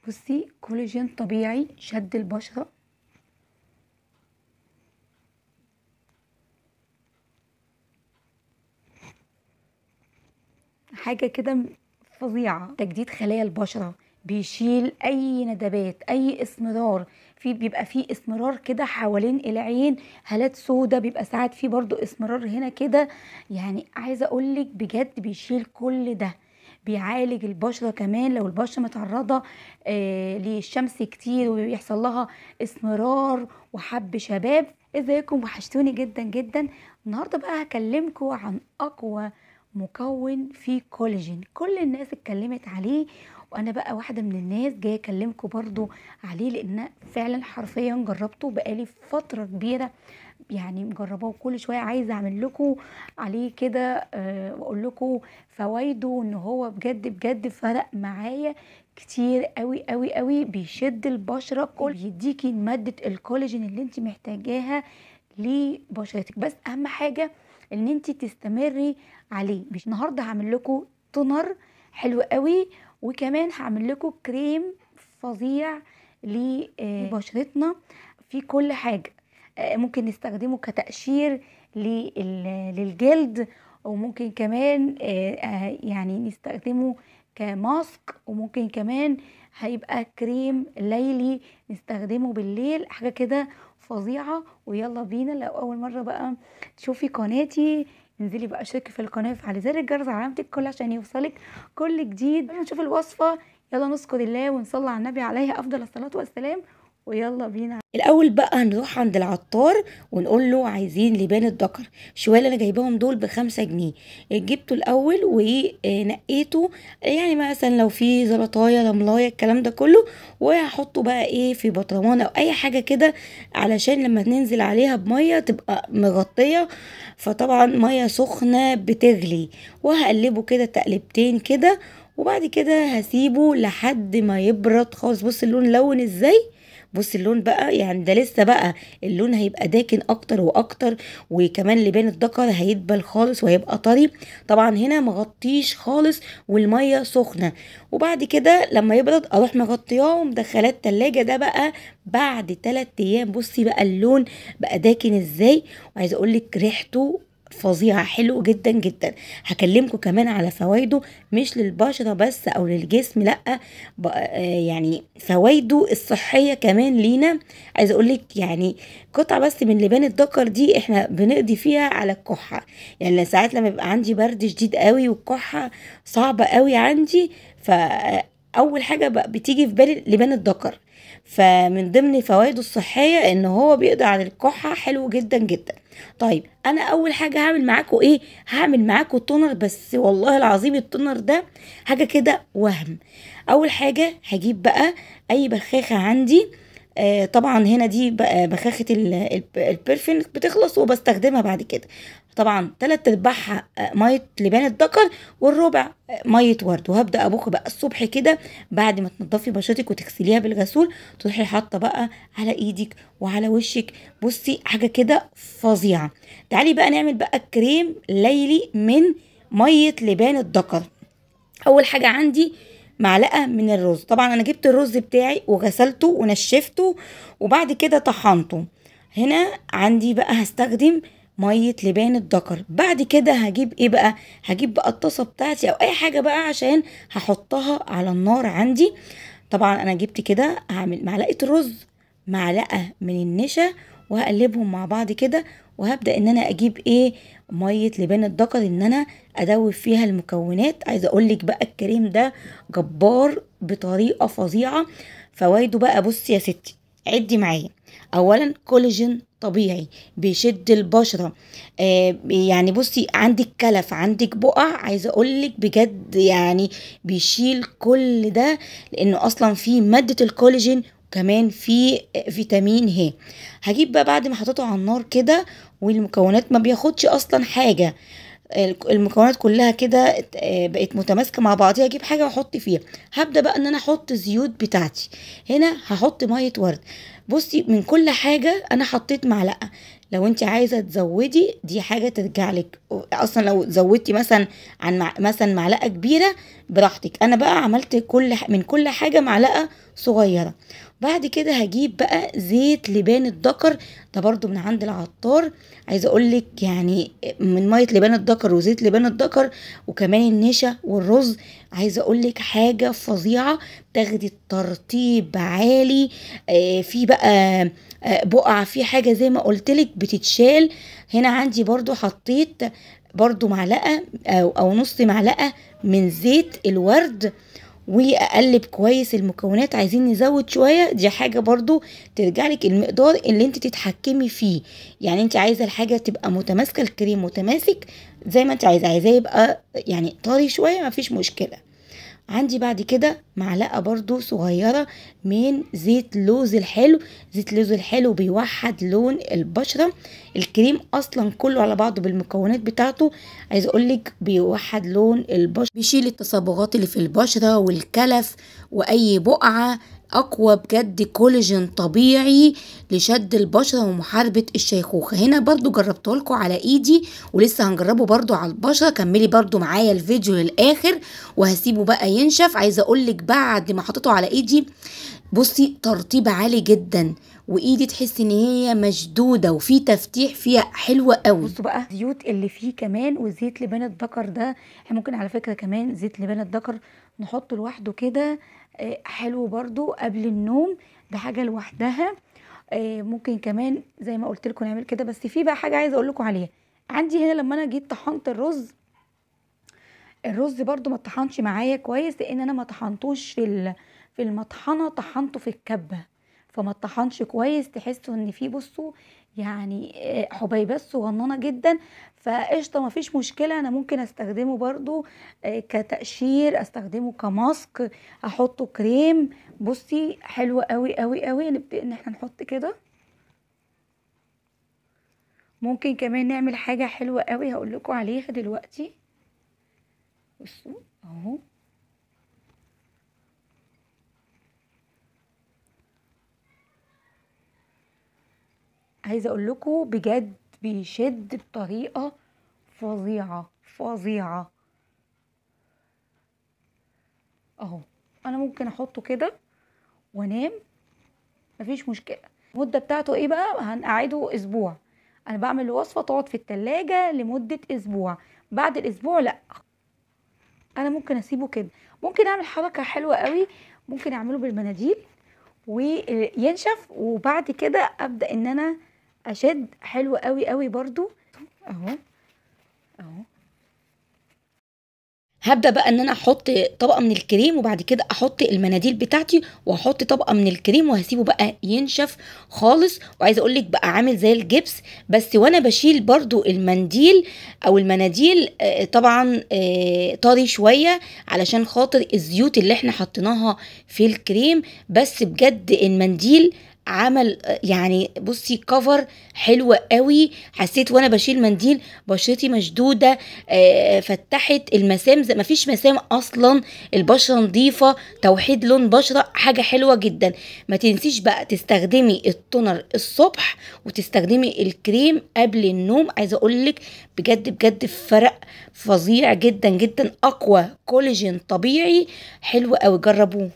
بصي كولاجين طبيعي شد البشرة، حاجة كده فظيعة. تجديد خلايا البشرة، بيشيل اي ندبات، اي اسمرار، بيبقى فيه اسمرار كده حوالين العين، هالات سودة، بيبقى ساعات فيه برضو اسمرار هنا كده. يعني عايزة اقولك بجد بيشيل كل ده. بيعالج البشرة كمان لو البشرة متعرضة للشمس كتير ويحصل لها اسمرار وحب شباب. ازيكم؟ وحشتوني جدا جدا. النهاردة بقى هكلمكم عن اقوى مكون فيه كولاجين، كل الناس اتكلمت عليه، وانا بقى واحده من الناس جايه اكلمكم برضو عليه، لان فعلا حرفيا جربته بقالي فتره كبيره، يعني مجرباه، وكل شويه عايزه اعمل لكم عليه كده واقول لكم فوائده، وان هو بجد بجد فرق معايا كتير قوي قوي قوي. بيشد البشره، بيديكي ماده الكولاجين اللي انت محتاجاها لبشرتك، بس اهم حاجه ان انت تستمري عليه. مش النهارده هعمل لكم تونر حلو قوي، وكمان هعمل لكم كريم فظيع لبشرتنا في كل حاجه. ممكن نستخدمه كتقشير للجلد، وممكن كمان يعني نستخدمه كماسك، وممكن كمان هيبقى كريم ليلي نستخدمه بالليل، حاجه كده فظيعه. ويلا بينا، لو اول مره بقى تشوفي قناتي انزلي بقى اشتركي في القناه وفعلي زر الجرس علامه الكل عشان يوصلك كل جديد. نشوف الوصفه، يلا نذكر الله ونصلي على النبي عليه افضل الصلاه والسلام، ويلا بينا. الاول بقى هنروح عند العطار ونقول له عايزين لبان الذكر. شويه اللي انا جايباهم دول ب5 جنيه. جبته الاول ونقيته، يعني مثلا لو في زلطايه رملايه الكلام ده كله، وهحطه بقى ايه في بطرمان او اي حاجه كده، علشان لما ننزل عليها بميه تبقى مغطيه. فطبعا ميه سخنه بتغلي، وهقلبه كده تقلبتين كده، وبعد كده هسيبه لحد ما يبرد خالص. بص اللون لون ازاي، بص اللون بقى، يعني ده لسه بقى اللون هيبقى داكن اكتر واكتر، وكمان لبان الذكر هيدبل خالص وهيبقى طري. طبعا هنا مغطيش خالص والميه سخنه، وبعد كده لما يبرد اروح مغطياه ومدخلاه التلاجة. ده بقى بعد 3 ايام. بصي بقى اللون بقى داكن ازاي، وعايزه اقولك ريحته فظيعة، حلو جدا جدا. هكلمكم كمان على فوائده، مش للبشرة بس او للجسم، لا يعني فوائده الصحية كمان لينا. عايزة اقولك يعني قطعة بس من لبان الذكر دي احنا بنقضي فيها على الكحة. يعني ساعات لما يبقى عندي برد شديد قوي والكحة صعبة قوي عندي، فاول حاجة بقى بتيجي في بالي لبان الذكر. فمن ضمن فوائده الصحية ان هو بيقضي على الكحة، حلو جدا جدا. طيب انا اول حاجه هعمل معاكم ايه؟ هعمل معاكم تونر، بس والله العظيم التونر ده حاجه كده وهم. اول حاجه هجيب بقى اي بخاخه عندي. طبعا هنا دي بقى بخاخه البرفين بتخلص وبستخدمها بعد كده. طبعا 3/4 ميه لبان الذكر، والربع ميه ورد. وهبدا ابخ بقى الصبح كده بعد ما تنضفي بشرتك وتغسليها بالغسول، تروحي حاطه بقى على ايدك وعلى وشك. بصي حاجه كده فظيعه. تعالي بقى نعمل بقى كريم ليلي من ميه لبان الذكر. اول حاجه عندي معلقه من الرز. طبعا انا جبت الرز بتاعي وغسلته ونشفته وبعد كده طحنته. هنا عندي بقى هستخدم ميه لبان الذكر. بعد كده هجيب ايه بقى؟ هجيب بقى الطاسه بتاعتي او اي حاجه بقى عشان هحطها على النار عندي. طبعا انا جبت كده هعمل معلقه رز، معلقه من النشا، وهقلبهم مع بعض كده. وهبدا ان انا اجيب ايه؟ ميه لبان الذكر، ان انا ادوب فيها المكونات. عايزه اقول لك بقى الكريم ده جبار بطريقه فظيعه. فوائده بقى بصي يا ستي، عدي معايا. اولا كولاجين طبيعي بيشد البشره. يعني بصي عندك كلف، عندك بقع، عايزه اقول لك بجد يعني بيشيل كل ده، لانه اصلا فيه ماده الكولاجين، وكمان في فيتامين ه. هجيب بقى بعد ما حطيته على النار كده، والمكونات ما بياخدش اصلا حاجه، المكونات كلها كده بقت متماسكه مع بعضيها. اجيب حاجه واحط فيها. هبدا بقى ان انا احط زيوت بتاعتي. هنا هحط ميه ورد. بصي من كل حاجه انا حطيت معلقه. لو انت عايزه تزودي دي حاجه ترجع لك، اصلا لو زودتي مثلا عن مثلا معلقه كبيره براحتك. انا بقى عملت من كل حاجه معلقه صغيره. بعد كده هجيب بقى زيت لبان الذكر، ده برضو من عند العطار. عايزه اقولك يعني من ميه لبان الذكر وزيت لبان الذكر وكمان النشا والرز، عايزه اقولك حاجه فظيعه. تاخدي الترطيب عالي. في بقى بقع في حاجه زي ما قلتلك بتتشال. هنا عندي برضو حطيت برضو معلقه او نص معلقه من زيت الورد، واقلب كويس المكونات. عايزين نزود شويه، دي حاجه برضو ترجع لك المقدار اللي انت تتحكمي فيه. يعني انت عايزه الحاجه تبقى متماسكه، الكريم متماسك زي ما انت عايزاه يبقى يعني طري شويه، مفيش مشكله. عندي بعد كده معلقة برضو صغيرة من زيت لوز الحلو. زيت لوز الحلو بيوحد لون البشرة. الكريم اصلا كله على بعضه بالمكونات بتاعته عايزه اقولك بيوحد لون البشرة، بيشيل التصبغات اللي في البشرة والكلف واي بقعة. اقوى بجد كولاجين طبيعي لشد البشرة ومحاربة الشيخوخة. هنا برضو جربته لكم على ايدي ولسه هنجربه برضو على البشرة. كملي برضو معايا الفيديو للاخر وهسيبه بقى ينشف. عايزة اقولك بعد ما حطيته على ايدي بصي ترطيب عالي جدا، وايدي تحس ان هي مشدودة وفي تفتيح فيها حلوة قوي. بصوا بقى الزيوت اللي فيه كمان، وزيت لبان الذكر ده احنا ممكن على فكرة كمان زيت لبان الذكر نحطه لوحده كده حلو برضو قبل النوم، ده حاجة لوحدها. ممكن كمان زي ما قلت لكم نعمل كده. بس في بقى حاجة عايزة اقول لكم عليها. عندي هنا لما انا جيت طحنت الرز برضو ما طحنش معايا كويس، لان انا ما طحنتوش في المطحنة، طحنته في الكبة، فما طحنش كويس. تحسوا ان في بصوا يعني حبيبات صغننه جدا. فقشطه ما فيش مشكله، انا ممكن استخدمه برضو كتقشير، استخدمه كماسك، احطه كريم. بصي حلوه قوي قوي قوي. نبدا ان احنا نحط كده. ممكن كمان نعمل حاجه حلوه قوي هقول لكم عليها دلوقتي. بصوا اهو، عايزه اقول لكم بجد بيشد بطريقه فظيعه فظيعه اهو. انا ممكن احطه كده وانام مفيش مشكله. المده بتاعته ايه بقى؟ هنقعده اسبوع. انا بعمل وصفه تقعد في التلاجة لمده اسبوع. بعد الاسبوع لا، انا ممكن اسيبه كده. ممكن اعمل حركه حلوه قوي، ممكن اعمله بالمناديل وينشف، وبعد كده ابدا ان انا اشد حلو قوي قوي برضو اهو اهو. هبدأ بقى ان انا احط طبقة من الكريم وبعد كده احط المناديل بتاعتي واحط طبقة من الكريم وهسيبه بقى ينشف خالص. وعايزه اقولك بقى عامل زي الجبس. بس وانا بشيل برضو المنديل او المناديل طبعا طري شوية علشان خاطر الزيوت اللي احنا حطيناها في الكريم. بس بجد المنديل عمل يعني بصي كفر حلو قوي. حسيت وانا بشيل منديل بشرتي مشدوده، فتحت المسام، مفيش مسام اصلا، البشره نظيفه، توحيد لون بشره، حاجه حلوه جدا. ما تنسيش بقى تستخدمي التونر الصبح وتستخدمي الكريم قبل النوم. عايزه اقولك بجد بجد فرق فظيع جدا جدا. اقوى كولاجين طبيعي حلو قوي، جربوه.